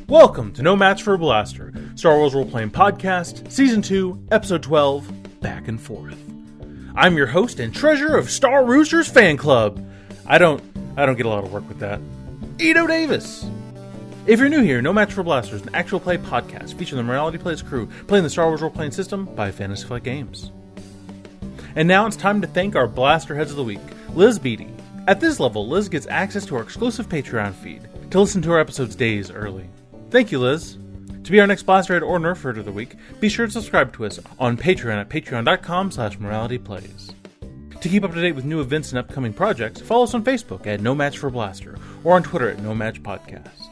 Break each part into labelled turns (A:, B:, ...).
A: Welcome to No Match for a Blaster, Star Wars Role-Playing Podcast, Season 2, Episode 12, Back and Forth. I'm your host and treasurer of Star Roosters Fan Club. I don't get a lot of work with that. Edo Davis. If you're new here, No Match for a Blaster is an actual play podcast featuring the Morality Plays crew playing the Star Wars Role-Playing System by Fantasy Flight Games. And now it's time to thank our Blaster Heads of the Week, Liz Beatty. At this level, Liz gets access to our exclusive Patreon feed to listen to our episodes days early. Thank you, Liz. To be our next Blasterhead or Nerfhead of the Week, be sure to subscribe to us on Patreon at patreon.com/moralityplays. To keep up to date with new events and upcoming projects, follow us on Facebook at No Match for Blaster or on Twitter at No Match Podcast.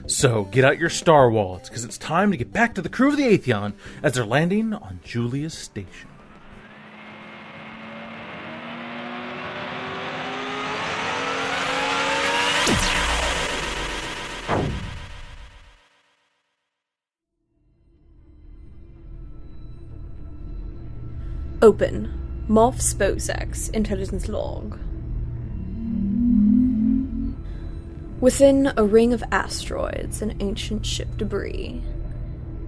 A: So, get out your Star Wallets, because it's time to get back to the crew of the Atheon as they're landing on Julius Station.
B: Open. Moff Sposex intelligence log. Within a ring of asteroids and ancient ship debris,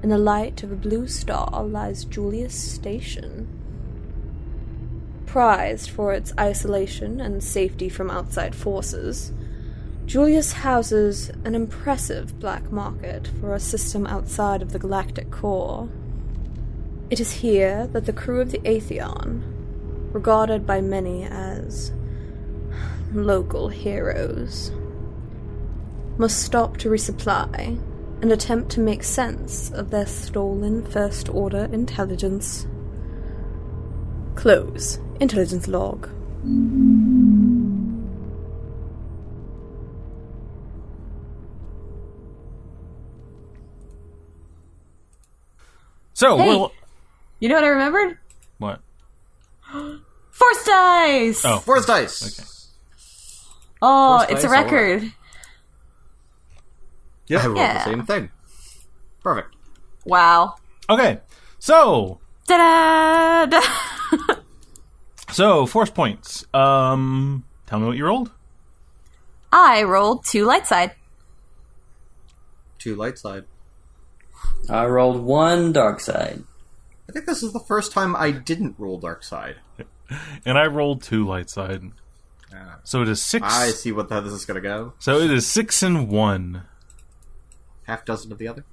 B: in the light of a blue star lies Julius Station. Prized for its isolation and safety from outside forces, Julius houses an impressive black market for a system outside of the galactic core. It is here that the crew of the Atheon, regarded by many as local heroes, must stop to resupply and attempt to make sense of their stolen First Order intelligence. Close. Intelligence log.
A: So,
C: hey,
A: well...
C: You know what I remembered?
A: What?
C: Force dice!
A: Oh.
D: Force dice!
A: Okay.
C: Oh,
D: Force
C: it's a
D: dice,
C: record.
A: Yep.
D: I rolled
C: Yeah.
D: the same thing. Perfect.
C: Wow.
A: Okay, so...
C: Ta-da!
A: So, force points. Tell me what you rolled.
C: I rolled 2 light side.
D: 2 light side.
E: I rolled 1 dark side.
D: I think this is the first time I didn't roll dark side.
A: And I rolled 2 light side. So it is 6.
D: I see what this is going to go.
A: So it is 6 and 1.
D: Half dozen of the other.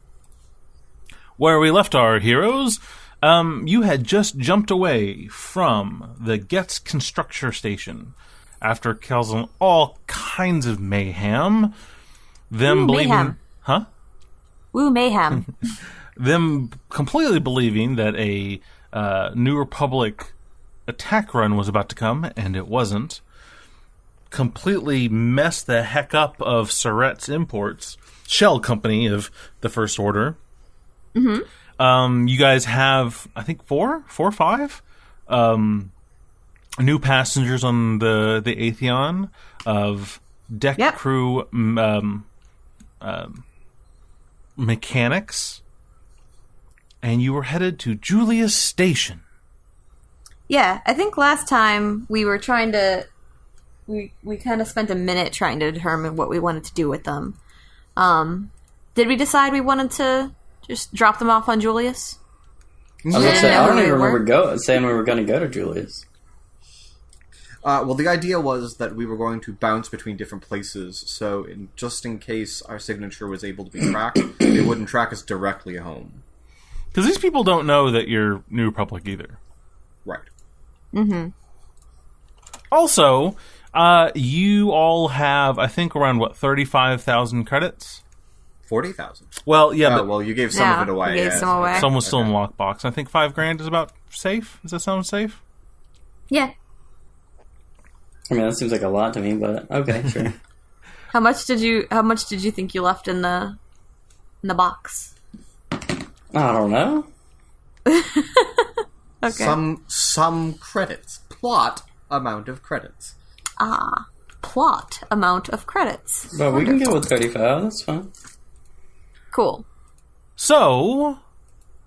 A: Where we left our heroes, you had just jumped away from the Getz Constructor Station after causing all kinds of mayhem. Them believing,
C: mayhem.
A: huh?
C: Woo, mayhem.
A: Them completely believing that a New Republic attack run was about to come, and it wasn't. Completely messed the heck up of Surrett's Imports, shell company of the First Order. Mm-hmm. You guys have, I think, 4 or 5 new passengers on the Atheon of deck crew mechanics. And you were headed to Julius Station.
C: Yeah, I think last time we were trying to... We kind of spent a minute trying to determine what we wanted to do with them. Did we decide we wanted to just drop them off on Julius?
E: I was gonna say, I don't even remember saying we were going to go to Julius.
D: Well, the idea was that we were going to bounce between different places, so just in case our signature was able to be tracked, they wouldn't track us directly home.
A: Because these people don't know that you're New Republic either.
D: Right.
C: Mm-hmm.
A: Also, you all have, I think, around, 35,000 credits?
D: 40,000.
A: Well, yeah, but...
D: Well, you gave some of it away.
C: We gave some away.
A: Some was still in the lockbox. I think $5,000 is about safe. Does that sound safe?
C: Yeah.
E: I mean, that seems like a lot to me, but okay, sure.
C: How much did you think you left in the box?
E: I don't know.
C: Okay.
D: Some credits. Plot amount of credits.
C: Plot amount of credits.
E: But we can go with 35, that's fine.
C: Cool.
A: So,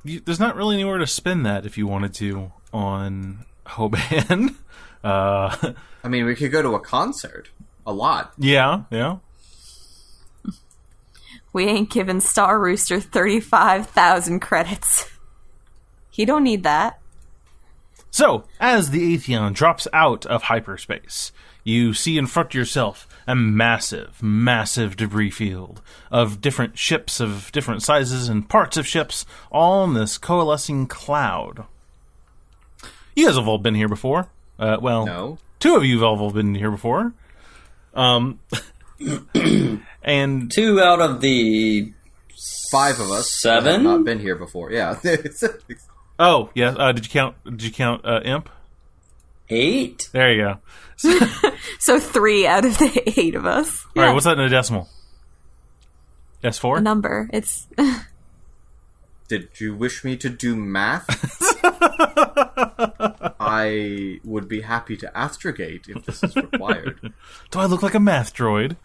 A: there's not really anywhere to spend that if you wanted to on Hoban.
D: I mean, we could go to a concert. A lot.
A: Yeah.
C: We ain't giving Star Rooster 35,000 credits. He don't need that.
A: So, as the Atheon drops out of hyperspace, you see in front of yourself a massive, massive debris field of different ships of different sizes and parts of ships, all in this coalescing cloud. You guys have all been here before.
D: No.
A: Two of you have all been here before. And
E: 2 out of the
D: 5 of us
E: 7
D: have not been here before. Yeah.
A: oh, yeah. Did you count Imp?
E: 8.
A: There you go.
C: So 3 out of the 8 of us.
A: All right, what's that in a decimal? S4?
C: A number. It's...
D: Did you wish me to do math? I would be happy to astrogate if this is required.
A: Do I look like a math droid?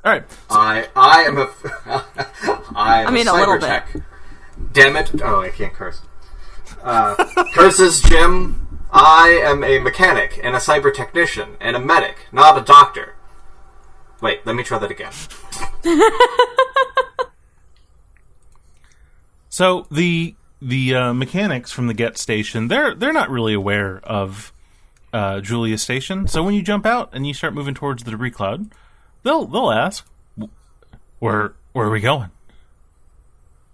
A: All right.
D: I am a
C: I mean, a little bit.
D: cybertech. Damn it! Oh, I can't curse. Curses, Jim. I am a mechanic and a cyber technician and a medic, not a doctor. Wait, let me try that again.
A: So the mechanics from the Get station, they're not really aware of Julius station. So when you jump out and you start moving towards the debris cloud, they'll ask, "Where are we going?"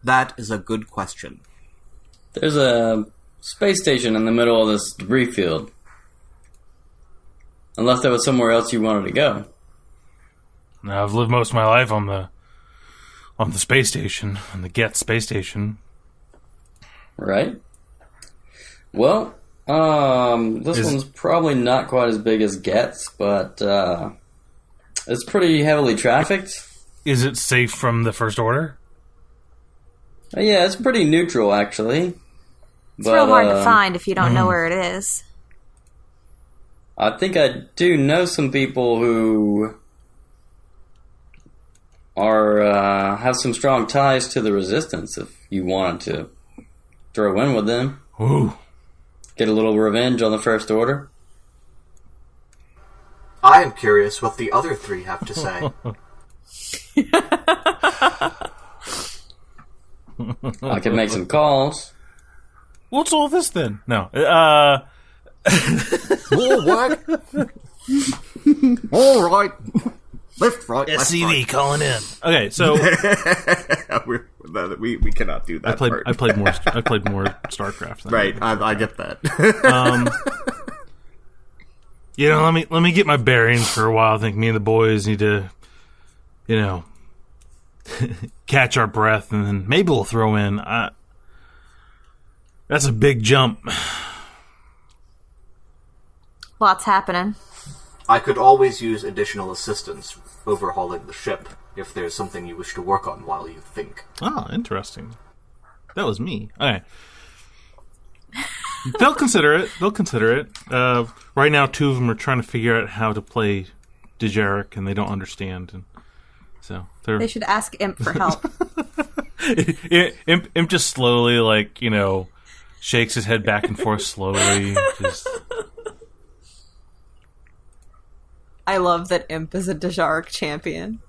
D: That is a good question.
E: There's a space station in the middle of this debris field. Unless there was somewhere else you wanted to go.
A: Now, I've lived most of my life on the space station, on the Get space station.
E: Right? Well, this one's probably not quite as big as Get's, but it's pretty heavily trafficked.
A: Is it safe from the First Order?
E: Yeah, it's pretty neutral, actually.
C: It's real hard to find if you don't know where it is.
E: I think I do know some people who are have some strong ties to the Resistance if you wanted to throw in with them.
A: Ooh.
E: Get a little revenge on the First Order.
D: I am curious what the other 3 have to say.
E: I could make some calls.
A: What's all this then? No.
D: More work. All right. Left, right,
A: SCV
D: left, right.
A: calling in. Okay, so
D: we cannot do that.
A: I played more StarCraft. Than
D: Right, I get that.
A: Let me get my bearings for a while. I think me and the boys need to, catch our breath, and then maybe we'll throw in. That's a big jump.
C: Lots happening.
D: I could always use additional assistance overhauling the ship if there's something you wish to work on while you think.
A: Oh, interesting. That was me. Okay. They'll consider it. Right now, 2 of them are trying to figure out how to play Dejeric, and they don't understand. And so
C: they should ask Imp for help.
A: Imp just slowly, shakes his head back and forth slowly. Just...
C: I love that Imp is a Dejaric champion.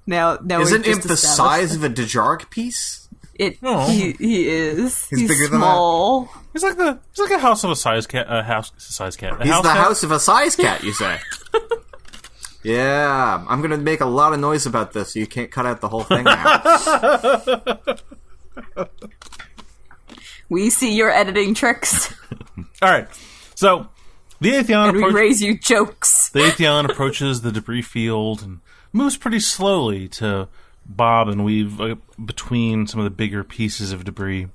C: Now
D: isn't Imp the size of a Dejaric piece?
C: He is. He's
D: bigger
C: small.
A: Than that. He's like a house of a size cat.
D: He's the house of a size cat, you say? Yeah, I'm gonna make a lot of noise about this, so you can't cut out the whole thing now.
C: We see your editing tricks.
A: All right, so the Atheon
C: we raise you jokes.
A: The Atheon approaches the debris field and moves pretty slowly to bob and weave between some of the bigger pieces of debris.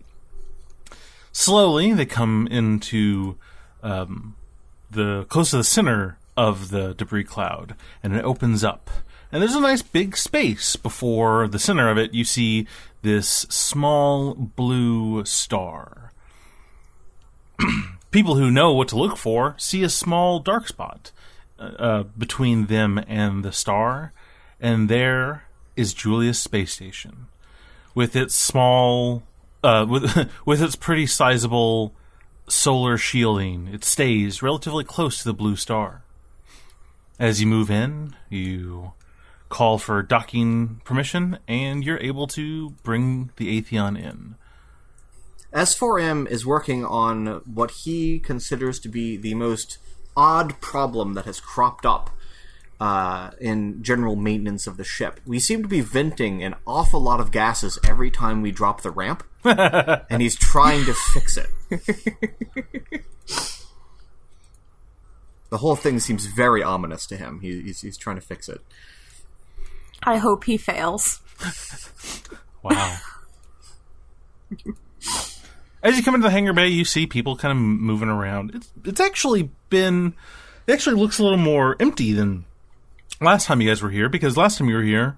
A: Slowly, they come into close to the center of the debris cloud, and it opens up. And there's a nice big space before the center of it. You see this small blue star. People who know what to look for see a small dark spot between them and the star, and there is Julius space station with its small, with its pretty sizable solar shielding. It stays relatively close to the blue star. As you move in, you call for docking permission, and you're able to bring the Atheon in.
F: S4M is working on what he considers to be the most odd problem that has cropped up in general maintenance of the ship. We seem to be venting an awful lot of gases every time we drop the ramp, and he's trying to fix it. The whole thing seems very ominous to him. He's trying to fix it.
C: I hope he fails.
A: Wow. As you come into the hangar bay, you see people kind of moving around. It actually looks a little more empty than last time you guys were here, because last time you were here,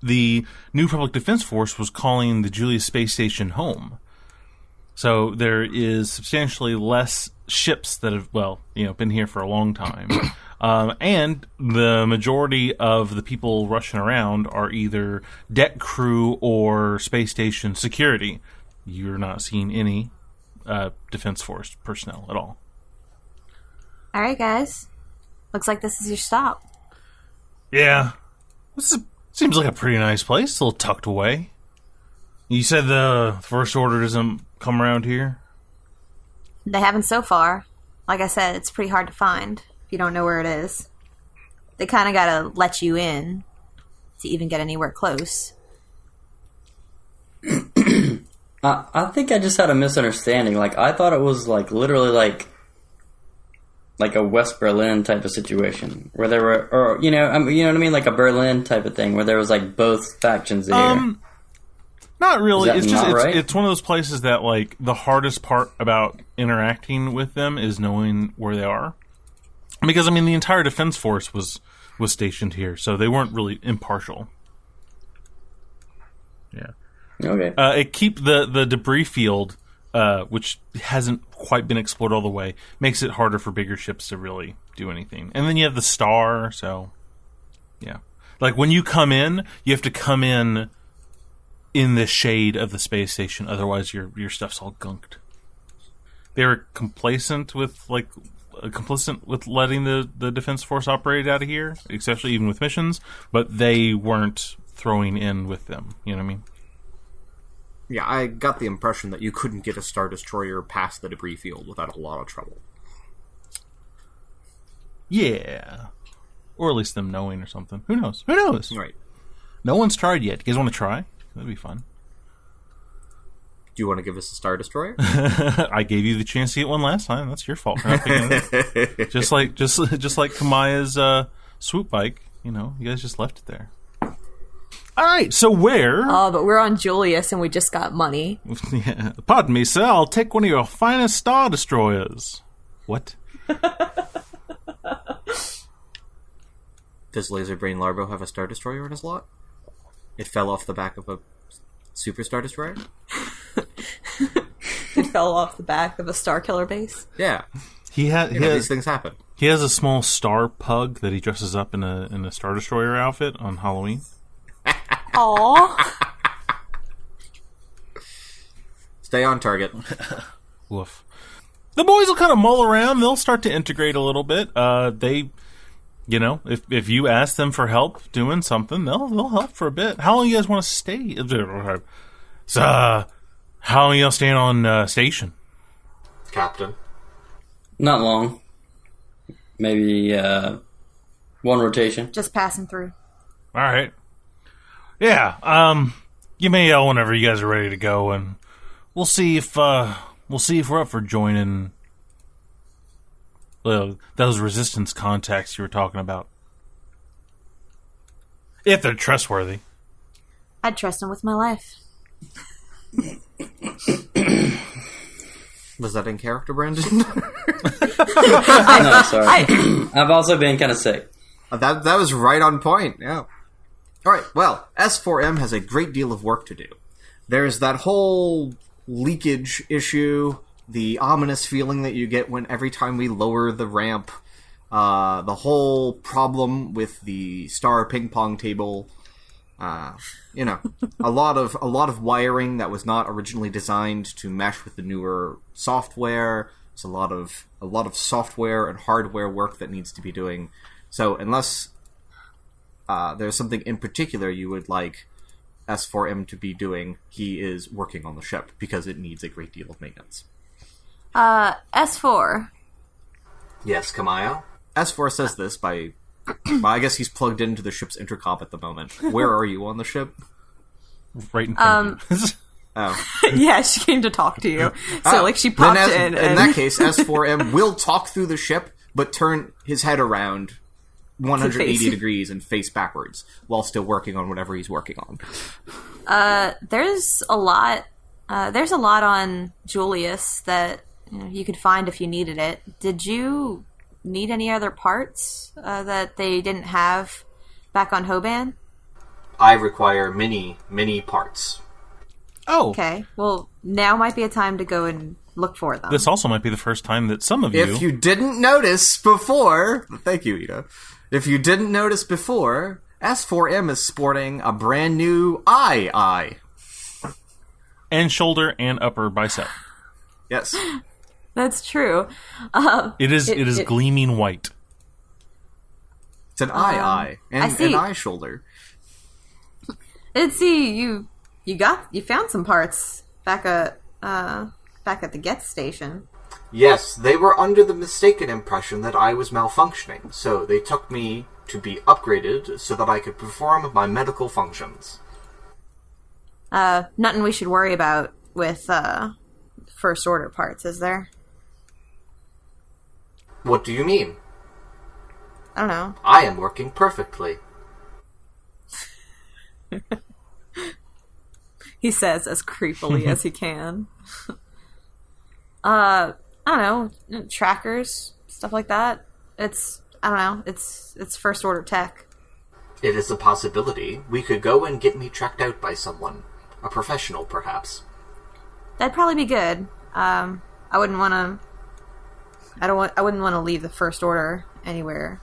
A: the New Public Defense Force was calling the Julius space station home. So there is substantially less ships that have, been here for a long time. And the majority of the people rushing around are either deck crew or space station security. You're not seeing any Defense Force personnel at all.
C: All right, guys. Looks like this is your stop.
A: Yeah. Seems like a pretty nice place. It's a little tucked away. You said the First Order doesn't come around here?
C: They haven't so far. Like I said, it's pretty hard to find if you don't know where it is. They kind of gotta let you in to even get anywhere close.
E: I think I just had a misunderstanding. Like, I thought it was literally like a West Berlin type of situation where there were, or you know what I mean, like a Berlin type of thing where there was both factions there.
A: Not really. It's just
E: right?
A: it's one of those places that the hardest part about interacting with them is knowing where they are, because the entire Defense Force was stationed here, so they weren't really impartial. Yeah.
E: Okay.
A: It keep the debris field, which hasn't quite been explored all the way, makes it harder for bigger ships to really do anything. And then you have the star, so yeah. When you come in, you have to come in the shade of the space station, otherwise your stuff's all gunked. They were complicit with letting the Defense Force operate out of here, especially even with missions, but they weren't throwing in with them. You know what I mean?
F: Yeah, I got the impression that you couldn't get a Star Destroyer past the debris field without a lot of trouble.
A: Yeah. Or at least them knowing or something. Who knows? Who knows?
F: Right.
A: No one's tried yet. You guys want to try? That'd be fun.
F: Do you want to give us a Star Destroyer?
A: I gave you the chance to get one last time. That's your fault for not picking it. Just like Kamaya's swoop bike, you guys just left it there. All right, so where?
C: Oh, but we're on Julius and we just got money.
A: Yeah. Pardon me, sir. I'll take one of your finest Star Destroyers. What?
F: Does Laser Brain Larbo have a Star Destroyer in his lot? It fell off the back of a Super Star Destroyer?
C: It fell off the back of a Star Killer base?
F: Yeah.
A: These
F: things happen.
A: He has a small star pug that he dresses up in a Star Destroyer outfit on Halloween.
C: Aww.
F: Stay on target.
A: Woof. The boys will kind of mull around. They'll start to integrate a little bit. If you ask them for help doing something, they'll help for a bit. How long you guys want to stay? So, how long y'all staying on station?
D: Captain.
E: Not long. Maybe one rotation.
C: Just passing through.
A: All right. Yeah. Give me a yell whenever you guys are ready to go, and we'll see if we're up for joining those resistance contacts you were talking about. If they're trustworthy.
C: I'd trust them with my life.
F: Was that in character, Brandon?
E: No, sorry. I've also been kind of sick.
F: That was right on point, yeah. Alright, well, S4M has a great deal of work to do. There's that whole leakage issue, the ominous feeling that you get every time we lower the ramp, the whole problem with the star ping pong table, a lot of wiring that was not originally designed to mesh with the newer software. It's a lot of software and hardware work that needs to be doing. So unless there's something in particular you would like S4M to be doing, he is working on the ship because it needs a great deal of maintenance.
C: S4.
D: Yes, Camiya?
F: S4 says this by... Well, I guess he's plugged into the ship's intercom at the moment. Where are you on the ship?
A: Right in front of you.
F: Oh.
C: Yeah, she came to talk to you. So, she popped in.
F: In that case, S4M will talk through the ship, but turn his head around 180 degrees and face backwards, while still working on whatever he's working on.
C: There's a lot on Julius that you could find if you needed it. Did you need any other parts that they didn't have back on Hoban?
D: I require many parts.
A: Oh.
C: Okay. Well, now might be a time to go and look for them.
A: This also might be the first time that some of
F: If you didn't notice before... Thank you, Ida. If you didn't notice before, S4M is sporting a brand new eye.
A: And shoulder and upper bicep.
F: Yes.
C: That's true.
A: It is gleaming white.
F: It's an eye and an eye shoulder.
C: Let's see, you found some parts back at the Get station.
D: Yes, they were under the mistaken impression that I was malfunctioning, so they took me to be upgraded so that I could perform my medical functions.
C: Nothing we should worry about with first order parts, is there?
D: What do you mean?
C: I don't know.
D: I am working perfectly.
C: He says as creepily as he can. I don't know, trackers, stuff like that. It's first order tech.
D: It is a possibility. We could go and get me tracked out by someone. A professional, perhaps.
C: That'd probably be good. I wouldn't want to leave the first order anywhere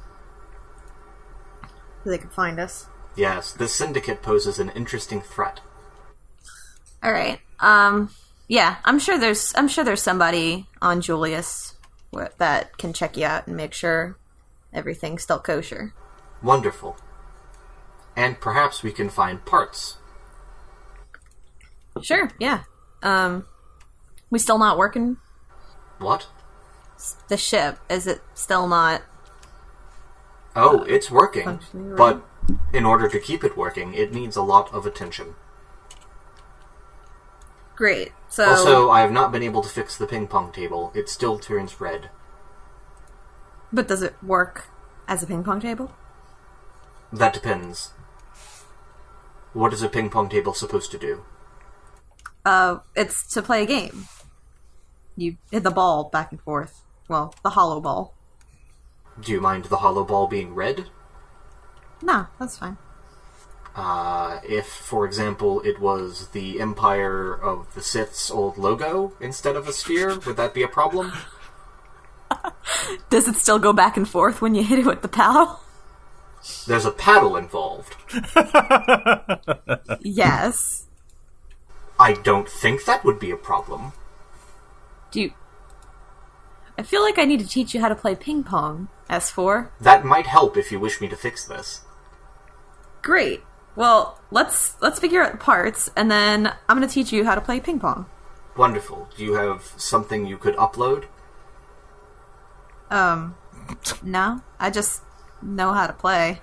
C: they could find us.
D: Yes, this syndicate poses an interesting threat.
C: All right. Yeah, I'm sure there's somebody on Julius that can check you out and make sure everything's still kosher.
D: Wonderful. And perhaps we can find parts.
C: Sure, yeah. We still not working?
D: What?
C: The ship, is it still not...
D: Oh, it's working.
C: Functioning right?
D: But in order to keep it working, it needs a lot of attention.
C: Great, so...
D: Also, I have not been able to fix the ping pong table. It still turns red.
C: But does it work as a ping pong table?
D: That depends. What is a ping pong table supposed to do?
C: It's to play a game. You hit the ball back and forth. Well, the hollow ball.
D: Do you mind the hollow ball being red?
C: No, that's fine.
D: If, for example, it was the Empire of the Sith's old logo instead of a sphere, would that be a problem?
C: Does it still go back and forth when you hit it with the paddle?
D: There's a paddle involved.
C: Yes.
D: I don't think that would be a problem.
C: I feel like I need to teach you how to play ping pong, S4.
D: That might help if you wish me to fix this.
C: Great. Well, let's figure out the parts, and then I'm going to teach you how to play ping pong.
D: Wonderful. Do you have something you could upload?
C: No. I just know how to play.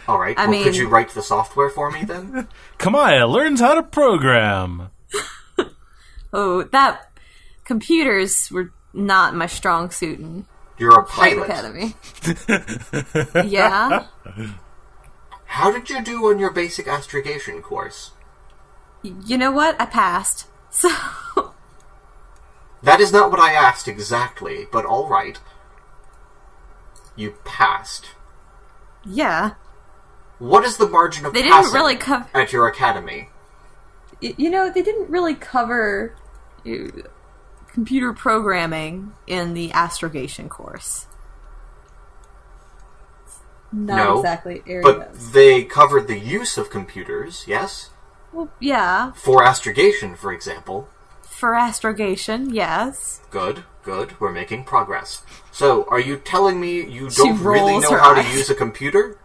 D: Alright, could you write the software for me then?
A: Camiya learns how to program.
C: Oh, that... Computers were not my strong suit in
D: You're a
C: Flight
D: pilot.
C: Academy. Yeah?
D: How did you do on your basic astrogation course?
C: You know what? I passed. So...
D: That is not what I asked exactly, but alright. You passed.
C: Yeah.
D: What is the margin of
C: They
D: passing
C: didn't really cover...
D: at your academy?
C: You know, they didn't really cover computer programming in the astrogation course. Not exactly areas.
D: But they covered the use of computers, yes?
C: Well, yeah.
D: For astrogation, for example.
C: For astrogation, yes.
D: Good. We're making progress. So, are you telling me you don't really
C: rolls
D: know
C: her
D: how to
C: eyes.
D: use a computer?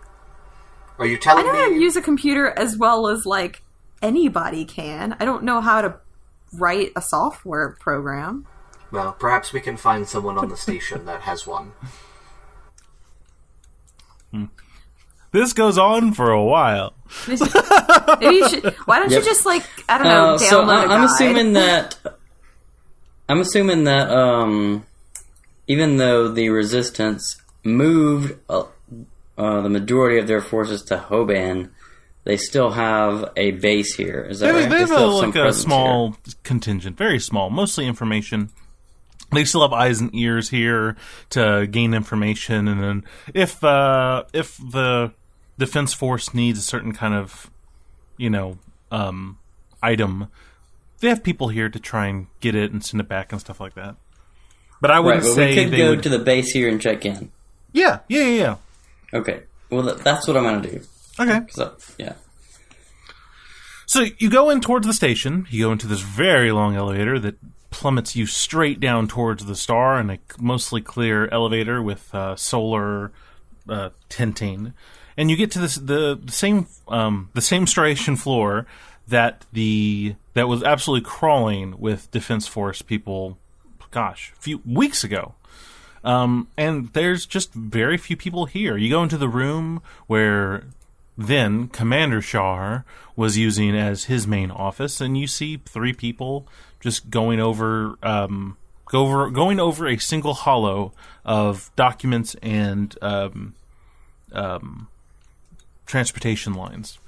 D: Are you
C: I
D: telling
C: know how to
D: me?
C: use a computer as well as, like, anybody can. I don't know how to write a software program.
D: Well, perhaps we can find someone on the station that has one.
A: This goes on for a while.
C: Maybe you should, why don't you just, like, I don't know, download
E: So
C: a guide?
E: I'm assuming that even though the resistance moved the majority of their forces to Hoban, they still have a base here. Is that right?
A: They have
E: still have
A: like a small contingent, very small, mostly information. They still have eyes and ears here to gain information, and then if the defense force needs a certain kind of, item, they have people here to try and get it and send it back and stuff like that. But I wouldn't say
E: we could go to the base here and check in.
A: Yeah.
E: Okay. Well, that's what I'm going to do.
A: Okay.
E: So, yeah.
A: So you go in towards the station. You go into this very long elevator that plummets you straight down towards the star, and a mostly clear elevator with solar tinting. And you get to the same station floor that was absolutely crawling with Defense Force people. Gosh, a few weeks ago. And there's just very few people here. You go into the room where then Commander Shar was using as his main office, and you see 3 people just going over a single hollow of documents and transportation lines.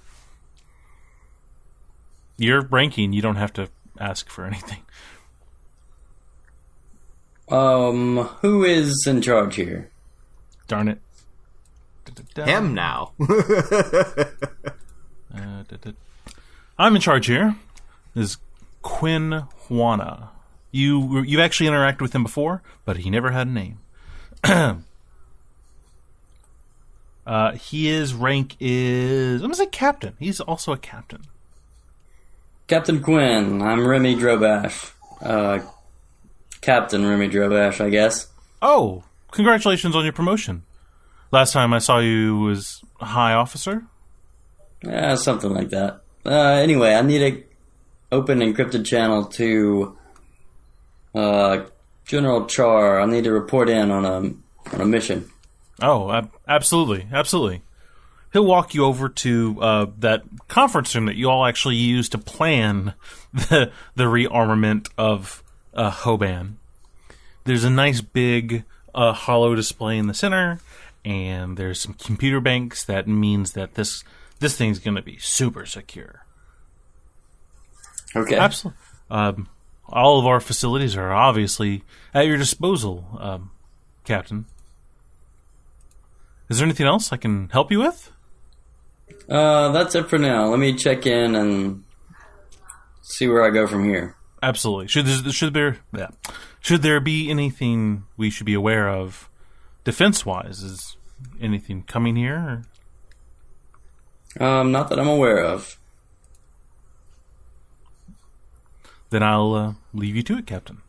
A: You're ranking, you don't have to ask for anything.
E: Who is in charge here?
A: Darn it.
F: Him now.
A: I'm in charge here. This is Quinn Juana. You've actually interacted with him before, but he never had a name. His rank is, I'm going to say captain. He's also a captain.
E: Captain Quinn. I'm Remi Drobash. Captain Remi Drobash, I guess.
A: Oh, congratulations on your promotion. Last time I saw you was a high officer?
E: Yeah, something like that. Anyway, I need a open encrypted channel to General Char. I need to report in on a mission.
A: Oh, absolutely. He'll walk you over to that conference room that you all actually used to plan the rearmament of Hoban. There's a nice big hollow display in the center, and there's some computer banks. That means that this thing's going to be super secure.
E: Okay.
A: Absolutely. All of our facilities are obviously at your disposal, Captain. Is there anything else I can help you with?
E: That's it for now. Let me check in and see where I go from here.
A: Absolutely. Should there be anything we should be aware of, defense-wise? Is anything coming here?
E: Not that I'm aware of.
A: Then I'll leave you to it, Captain.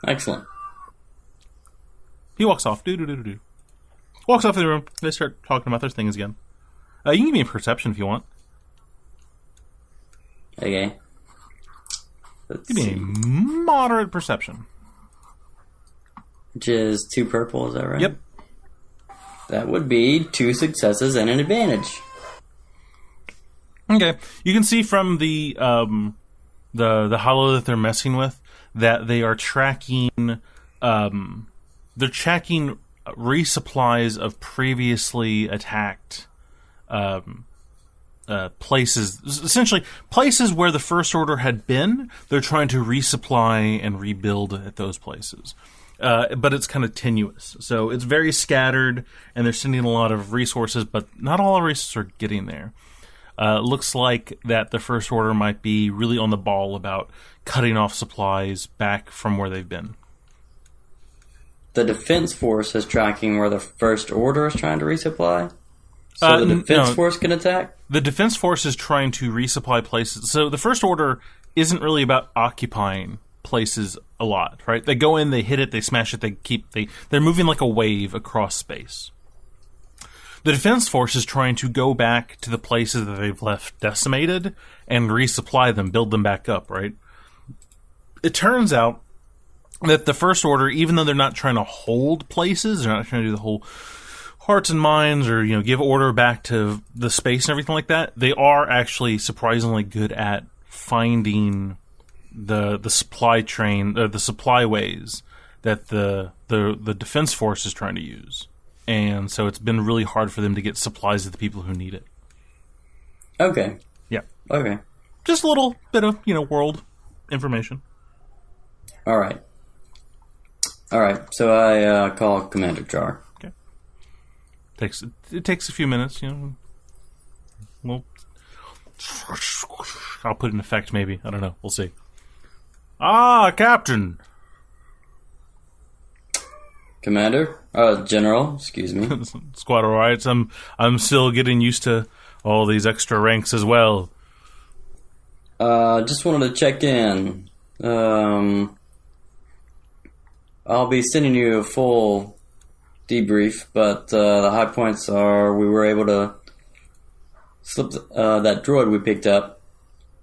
E: Excellent.
A: He walks off. Walks off the room. They start talking about their things again. You can give me a perception if you want.
E: Okay.
A: Give me a moderate perception.
E: Which is 2 purple, is that right?
A: Yep.
E: That would be 2 successes and an advantage.
A: Okay. You can see from the hollow that they're messing with that they are tracking. They're tracking resupplies of previously attacked places. Essentially, places where the First Order had been, they're trying to resupply and rebuild at those places. But it's kind of tenuous. So it's very scattered, and they're sending a lot of resources, but not all the resources are getting there. Looks like that the First Order might be really on the ball about cutting off supplies back from where they've been.
E: The Defense Force is tracking where the First Order is trying to resupply? So the Defense Force can attack?
A: The Defense Force is trying to resupply places. So the First Order isn't really about occupying places a lot, right? They go in, they hit it, they smash it, they're moving like a wave across space. the Defense Force is trying to go back to the places that they've left decimated and resupply them, build them back up, right? It turns out that the First Order, even though they're not trying to hold places, they're not trying to do the whole hearts and minds or, give order back to the space and everything like that, they are actually surprisingly good at finding the supply train, or the supply ways that the Defense Force is trying to use. And so it's been really hard for them to get supplies to the people who need it.
E: Okay.
A: Yeah.
E: Okay.
A: Just a little bit of, world information.
E: All right. So I call Commander Jar.
A: Okay. It takes a few minutes, Well, I'll put an effect maybe. I don't know. We'll see. Ah, Captain.
E: Commander? General, excuse me.
A: It's quite alright. I'm still getting used to all these extra ranks as well.
E: Just wanted to check in. I'll be sending you a full debrief, but the high points are we were able to slip that droid we picked up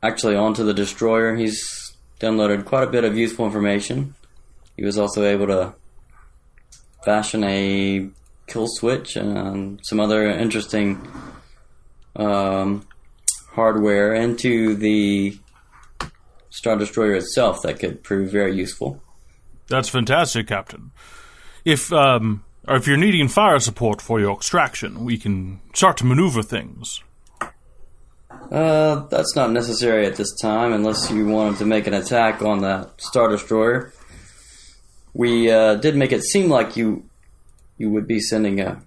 E: actually onto the destroyer. He's downloaded quite a bit of useful information. He was also able to fashion a kill switch and some other interesting hardware into the Star Destroyer itself that could prove very useful.
A: That's fantastic, Captain. If you're needing fire support for your extraction, we can start to maneuver things.
E: That's not necessary at this time, unless you wanted to make an attack on that Star Destroyer. We did make it seem like you would be sending a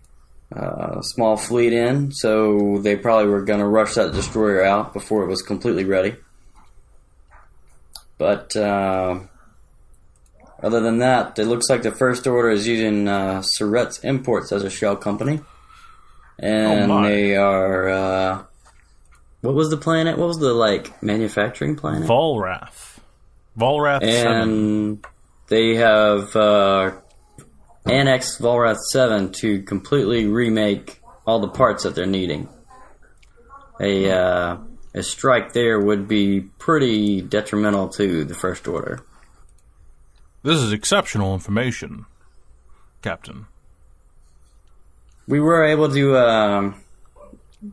E: small fleet in, so they probably were going to rush that destroyer out before it was completely ready. But other than that, it looks like the First Order is using Surrett's Imports as a shell company. And they are... what was the planet? What was the, manufacturing planet?
A: Volrath 7.
E: And they have annexed Volrath 7 to completely remake all the parts that they're needing. A strike there would be pretty detrimental to the First Order.
A: This is exceptional information, Captain.
E: We were able to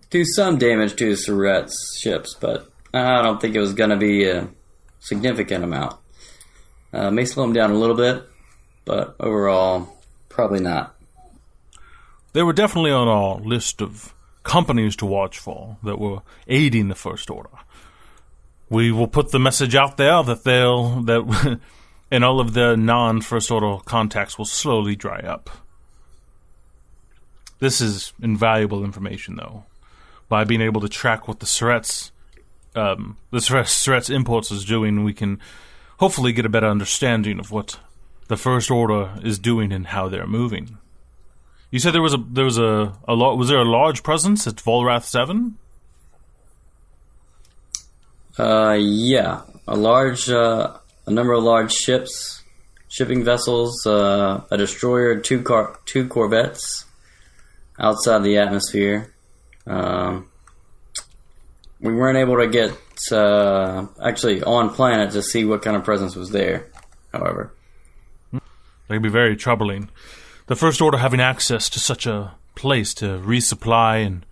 E: do some damage to Surrett's ships, but I don't think it was going to be a significant amount. May slow them down a little bit, but overall, probably not.
A: They were definitely on our list of companies to watch for that were aiding the First Order. We will put the message out there that and all of the non-First Order contacts will slowly dry up. This is invaluable information, though. By being able to track what the Surrett's Imports is doing, we can hopefully get a better understanding of what the First Order is doing and how they're moving. You said was there a large presence at Volrath 7?
E: Yeah, a number of large ships, shipping vessels, a destroyer, two corvettes outside the atmosphere. We weren't able to get actually on planet to see what kind of presence was there, however.
A: That could be very troubling. The First Order having access to such a place to resupply and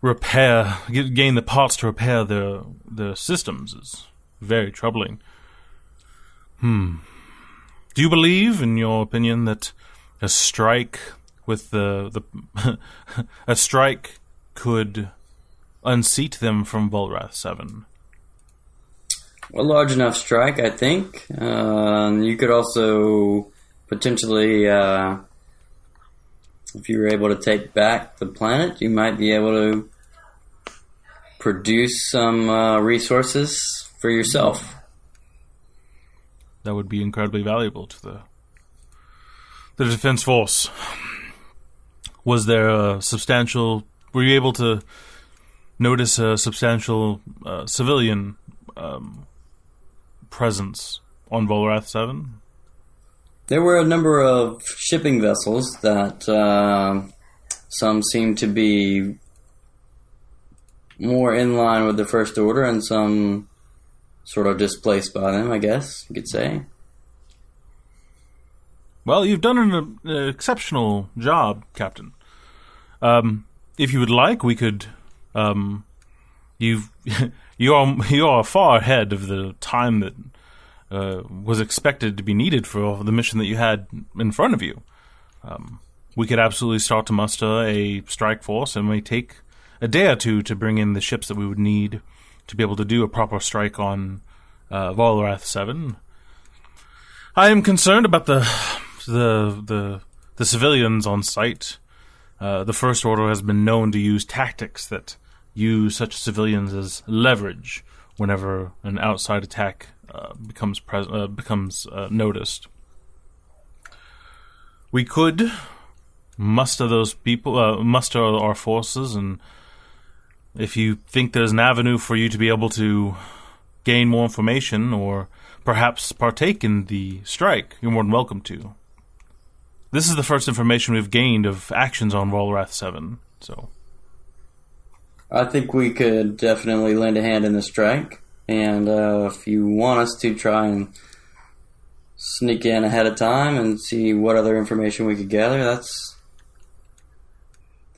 A: repair, gain the parts to repair the systems is very troubling. Do you believe, in your opinion, that a strike with a strike could unseat them from Volrath 7?
E: A large enough strike, I think. You could also potentially, if you were able to take back the planet, you might be able to produce some resources for yourself.
A: That would be incredibly valuable to the Defense Force. Was there a substantial... Were you able to notice a substantial civilian presence on Volrath 7?
E: There were a number of shipping vessels that some seem to be more in line with the First Order, and some sort of displaced by them, I guess you could say.
A: Well, you've done an exceptional job, Captain. If you would like, we could. You are far ahead of the time that was expected to be needed for the mission that you had in front of you. We could absolutely start to muster a strike force, and it may take a day or two to bring in the ships that we would need to be able to do a proper strike on Valrath 7. I am concerned about the civilians on site. The First Order has been known to use tactics that use such civilians as leverage whenever an outside attack becomes noticed. We could muster those people, muster our forces, and if you think there's an avenue for you to be able to gain more information or perhaps partake in the strike, you're more than welcome to. This is the first information we've gained of actions on Valrath 7, so...
E: I think we could definitely lend a hand in the strike, and if you want us to try and sneak in ahead of time and see what other information we could gather,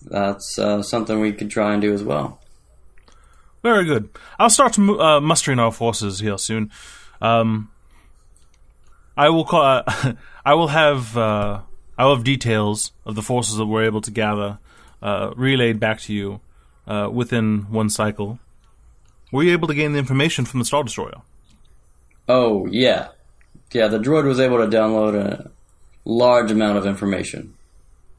E: that's something we could try and do as well.
A: Very good. I'll start mustering our forces here soon. I will call. I will have details of the forces that we're able to gather relayed back to you within one cycle. Were you able to gain the information from the Star Destroyer?
E: Oh, yeah. Yeah, the droid was able to download a large amount of information.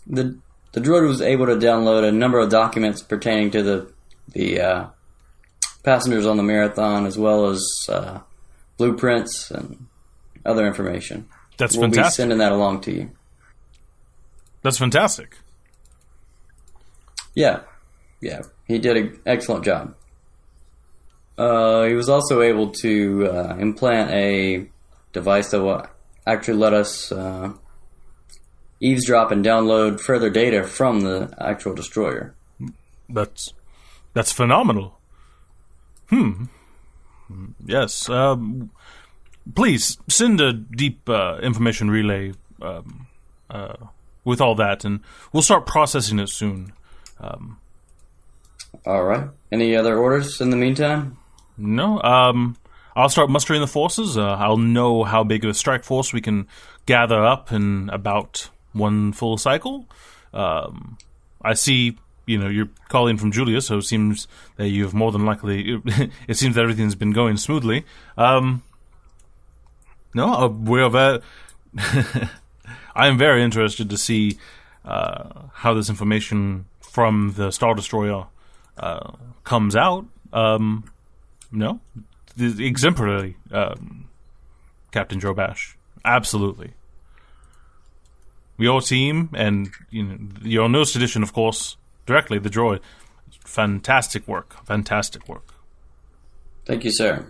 E: The droid was able to download a number of documents pertaining to the passengers on the Marathon, as well as blueprints and other information.
A: That's
E: we'll
A: fantastic.
E: Be sending that along to you.
A: That's fantastic.
E: Yeah, he did an excellent job. He was also able to implant a device that will actually let us eavesdrop and download further data from the actual destroyer.
A: That's phenomenal. Yes. Please send a deep information relay with all that, and we'll start processing it soon.
E: All right. Any other orders in the meantime?
A: No. I'll start mustering the forces. I'll know how big of a strike force we can gather up in about one full cycle. I see, you're calling from Julius, so it seems that you've more than likely... It seems that everything's been going smoothly. No, we're very... I am very interested to see how this information from the Star Destroyer comes out. No, exemplary, Captain Drobash. Absolutely. Your team and your newest edition, of course, directly the droid. Fantastic work. Fantastic work.
E: Thank you, sir.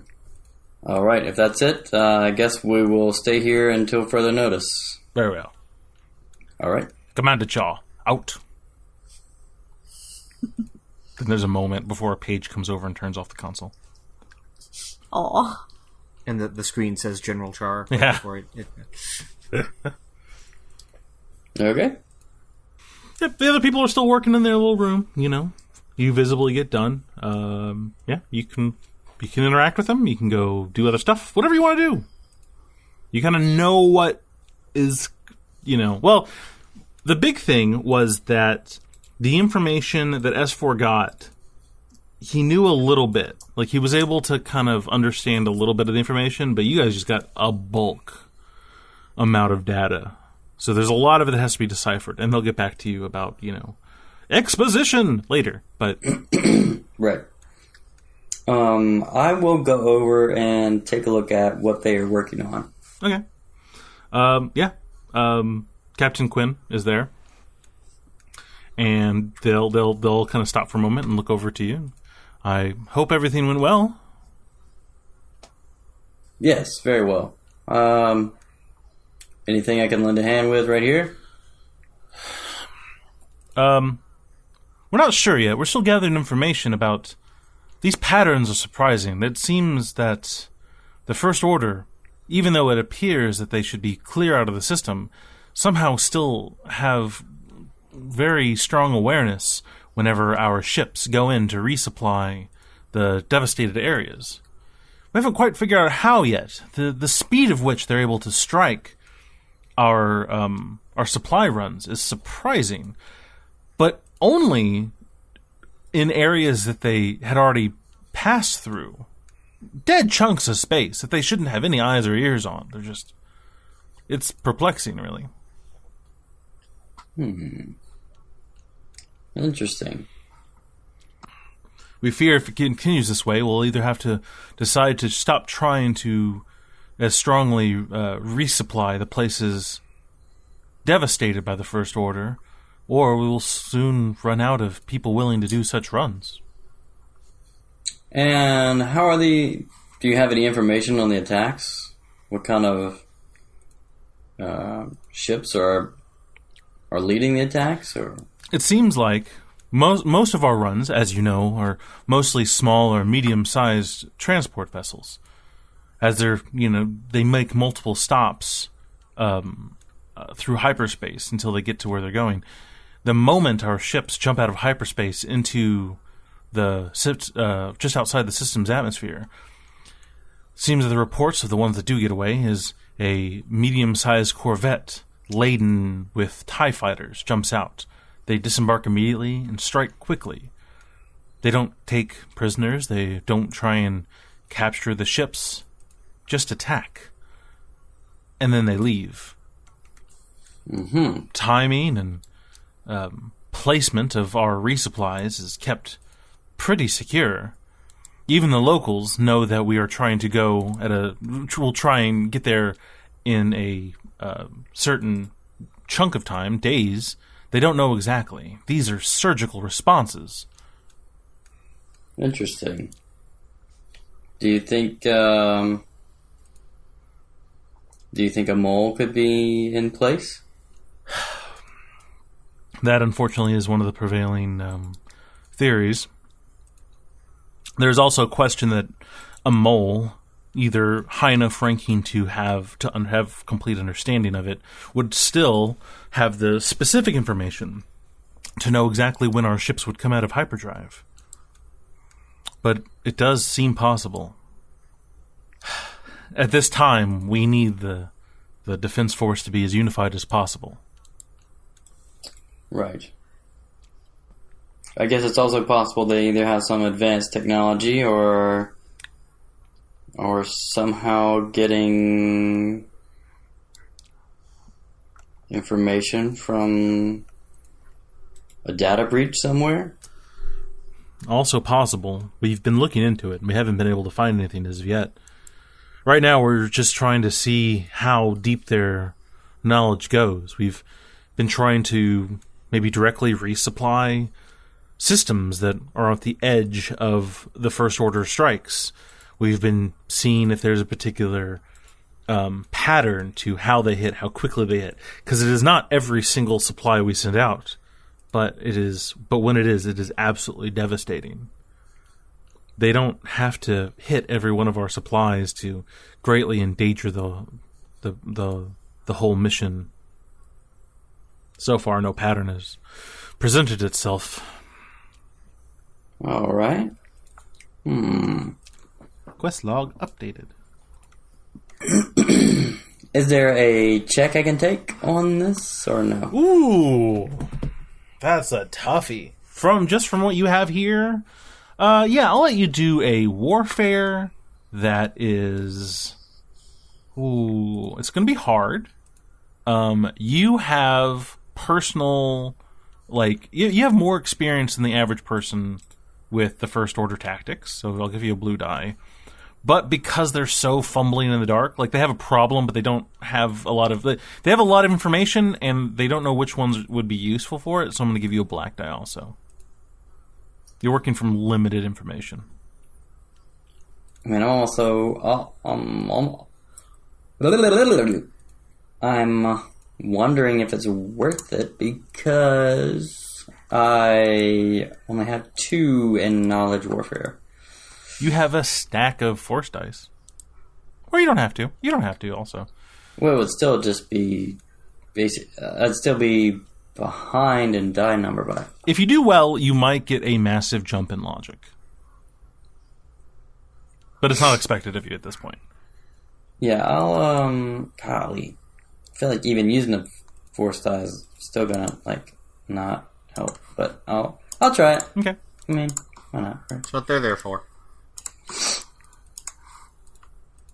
E: All right, if that's it, I guess we will stay here until further notice.
A: Very well.
E: All right.
A: Commander Chaw, out. Then there's a moment before a page comes over and turns off the console.
C: Aw.
F: And the screen says General Char.
A: Yeah.
F: Before it.
E: Okay.
A: Yep, the other people are still working in their little room, You visibly get done. You can interact with them. You can go do other stuff. Whatever you want to do. You kind of know what is, Well, the big thing was that the information that S4 got, he knew a little bit. Like, he was able to kind of understand a little bit of the information, but you guys just got a bulk amount of data. So there's a lot of it that has to be deciphered, and they'll get back to you about, exposition later. But
E: right. I will go over and take a look at what they are working on.
A: Okay. Captain Quinn is there, and they'll kind of stop for a moment and look over to you. I hope everything went well.
E: Yes, very well. Anything I can lend a hand with right here?
A: we're not sure yet. We're still gathering information about... These patterns are surprising. It seems that the First Order, even though it appears that they should be clear out of the system, somehow still have very strong awareness whenever our ships go in to resupply the devastated areas. We haven't quite figured out how yet. The speed of which they're able to strike our supply runs is surprising, but only in areas that they had already passed through. Dead chunks of space that they shouldn't have any eyes or ears on. They're just... It's perplexing, really.
E: Interesting.
A: We fear if it continues this way, we'll either have to decide to stop trying to as strongly resupply the places devastated by the First Order, or we will soon run out of people willing to do such runs.
E: And how are do you have any information on the attacks? What kind of ships are leading the attacks? Or
A: it seems like most of our runs, as you know, are mostly small or medium-sized transport vessels. As they make multiple stops through hyperspace until they get to where they're going. The moment our ships jump out of hyperspace into just outside the system's atmosphere, seems that the reports of the ones that do get away is a medium-sized corvette laden with TIE fighters jumps out. They disembark immediately and strike quickly. They don't take prisoners. They don't try and capture the ships. Just attack. And then they leave.
E: Mm-hmm.
A: Timing and placement of our resupplies is kept pretty secure. Even the locals know that we are trying to go we'll try and get there in a certain chunk of time, days. They don't know exactly. These are surgical responses.
E: Interesting. Do you think a mole could be in place?
A: That, unfortunately, is one of the prevailing theories. There's also a question that a mole, either high enough ranking to have complete understanding of it, would still have the specific information to know exactly when our ships would come out of hyperdrive. But it does seem possible. At this time, we need the Defense Force to be as unified as possible.
E: Right. I guess it's also possible they either have some advanced technology or somehow getting information from a data breach somewhere.
A: Also possible. We've been looking into it, and we haven't been able to find anything as of yet. Right now, we're just trying to see how deep their knowledge goes. We've been trying to maybe directly resupply systems that are at the edge of the First Order strikes. We've been seeing if there's a particular pattern to how they hit, how quickly they hit. Because it is not every single supply we send out, but when it is absolutely devastating. They don't have to hit every one of our supplies to greatly endanger the whole mission. So far, no pattern has presented itself.
E: All right.
A: Quest log updated.
E: Is there a check I can take on this, or no?
A: Ooh, that's a toughie. From what you have here, I'll let you do a warfare that is... Ooh, it's going to be hard. You have personal... you have more experience than the average person with the First Order tactics, so I'll give you a blue die. But because they're so fumbling in the dark, they have a problem, but they don't have a lot of... They have a lot of information, and they don't know which ones would be useful for it, so I'm going to give you a black die also. You're working from limited information.
E: I mean, also... I'm wondering if it's worth it, because I only have 2 in knowledge warfare.
A: You have a stack of force dice. Or you don't have to. You don't have to, also.
E: Well, it would still just be basic. I'd still be behind in die number by.
A: If you do well, you might get a massive jump in logic. But it's not expected of you at this point.
E: Yeah, golly. I feel like even using the force die is still gonna, not help. But I'll try it.
A: Okay.
E: I mean, why not?
F: That's what they're there for.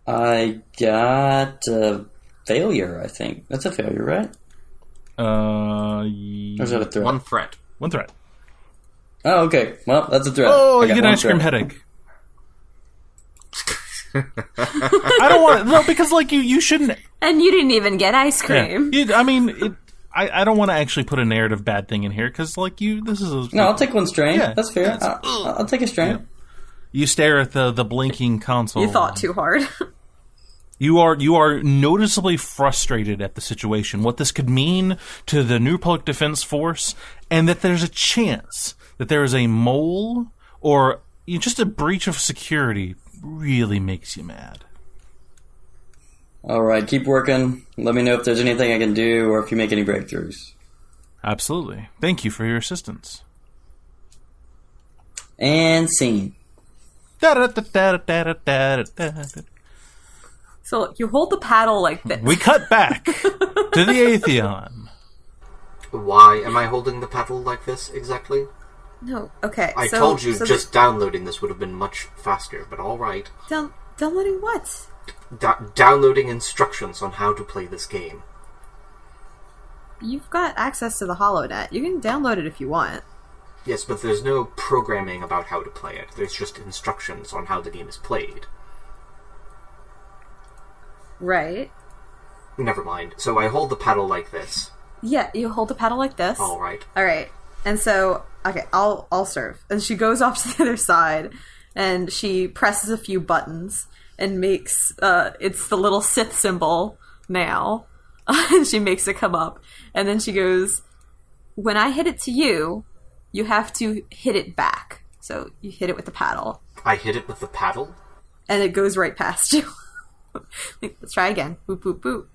E: I got a failure, I think. That's a failure, right? Or is that a threat?
F: One threat.
A: One threat.
E: Oh, okay. Well, that's a threat.
A: Oh,
E: I
A: you
E: got
A: get an
E: one
A: ice cream
E: threat.
A: headache. I don't want to... No, because, you shouldn't...
C: And you didn't even get ice cream.
A: Yeah. I don't want to actually put a narrative bad thing in here, because, this is a...
E: No, I'll take one strain.
A: Yeah,
E: that's fair. I'll take a strain.
A: Yeah. You stare at the blinking console.
C: You thought too hard.
A: You are noticeably frustrated at the situation, what this could mean to the New Republic Defense Force, and that there's a chance that there is a mole or just a breach of security really makes you mad.
E: All right, keep working. Let me know if there's anything I can do or if you make any breakthroughs.
A: Absolutely. Thank you for your assistance.
E: And scene.
C: So look, you hold the paddle like this.
A: We cut back to the Atheon.
D: Why am I holding the paddle like this exactly?
C: No, okay.
D: I told you just downloading this would have been much faster, but alright.
C: Downloading what?
D: Downloading instructions on how to play this game.
C: You've got access to the holonet. You can download it if you want.
D: Yes, but there's no programming about how to play it. There's just instructions on how the game is played.
C: Right.
D: Never mind. So I hold the paddle like this.
C: Yeah, you hold the paddle like this.
D: Alright.
C: Alright. And so, okay, I'll serve. And she goes off to the other side, and she presses a few buttons, and makes, it's the little Sith symbol now. And she makes it come up. And then she goes, when I hit it to you, you have to hit it back. So you hit it with the paddle.
D: I hit it with the paddle?
C: And it goes right past you. Let's try again. Boop, boop, boop.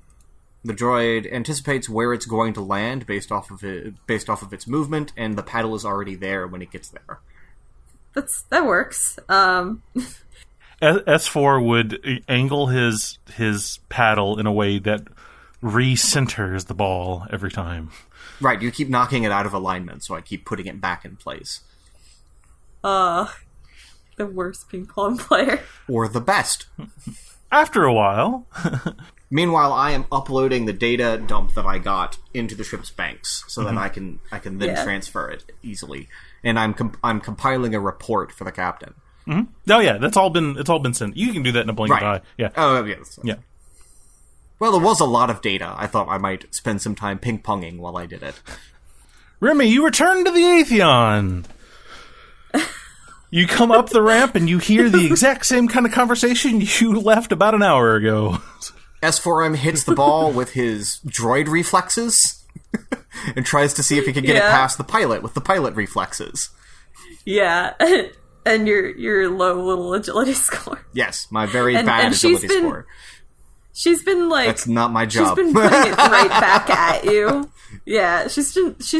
F: The droid anticipates where it's going to land based off of its movement, and the paddle is already there when it gets there.
C: That works.
A: S4 would angle his paddle in a way that recenters the ball every time.
F: Right, you keep knocking it out of alignment, so I keep putting it back in place.
C: The worst ping pong player.
F: Or the best.
A: After a while...
F: Meanwhile, I am uploading the data dump that I got into the ship's banks, so that I can then transfer it easily. And I'm compiling a report for the captain.
A: Mm-hmm. Oh yeah, it's all been sent. You can do that in a blink of an eye. Yeah.
F: Oh yeah.
A: Yeah.
F: Well, there was a lot of data. I ththought I might spend some time ping-ponging while I did it.
A: Remi, you return to the Atheon. You come up the ramp and you hear the exact same kind of conversation you left about an hour ago.
F: S4M hits the ball with his droid reflexes and tries to see if he can get it past the pilot with the pilot reflexes.
C: Yeah, and your low little agility score.
F: Yes, my very bad agility score.
C: She's been
F: that's not my job.
C: She's been putting it right back at you. Yeah, she's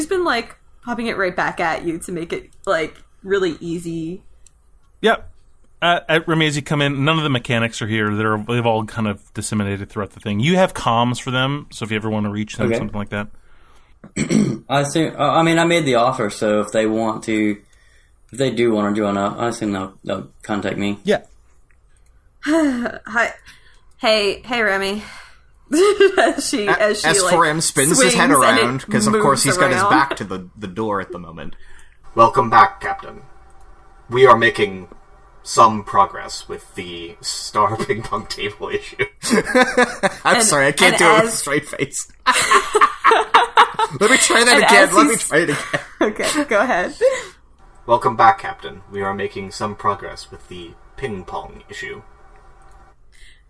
C: been popping it right back at you to make it really easy.
A: Yep. At Remi, as you come in, none of the mechanics are here. They've all kind of disseminated throughout the thing. You have comms for them, so if you ever want to reach them, something like that.
E: I assume. I mean, I made the offer, so if they do want to join up, I assume they'll contact me.
A: Yeah.
C: Hi. Hey, Remi. as she
F: S4M spins his head around because, of course, he's got his back to the door at the moment.
D: Welcome back, Captain. We are making some progress with the Star Ping Pong table issue.
F: I'm sorry, I can't do it with a straight face. Let me try that again. Let me try it again.
C: Okay, go ahead.
D: Welcome back, Captain. We are making some progress with the ping pong issue.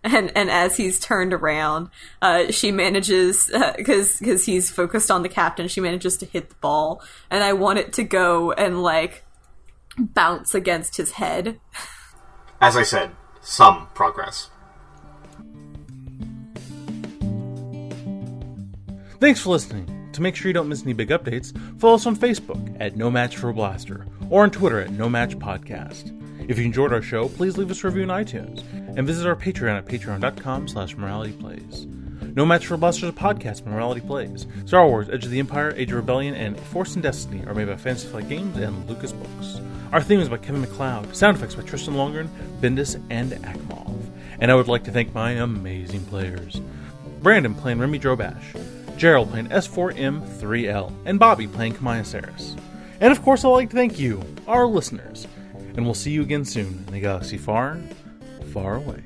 C: And as he's turned around, she manages, because he's focused on the captain, she manages to hit the ball. And I want it to go and, like, bounce against his head.
D: As I said, some progress.
A: Thanks for listening. To make sure you don't miss any big updates, follow us on Facebook at No Match for a Blaster, or on Twitter at No Match Podcast. If you enjoyed our show, please leave us a review on iTunes, and visit our Patreon at patreon.com/moralityplays. No Match for a Blaster is a podcast by Morality Plays. Star Wars, Edge of the Empire, Age of Rebellion, and Force and Destiny are made by Fantasy Flight Games and Lucas Books. Our theme is by Kevin MacLeod, sound effects by Tristan Longren, Bendis, and Akmov. And I would like to thank my amazing players. Brandon playing Remi Drobash, Gerald playing S4M3L, and Bobby playing Camiya. And of course I'd like to thank you, our listeners. And we'll see you again soon in a galaxy far, far away.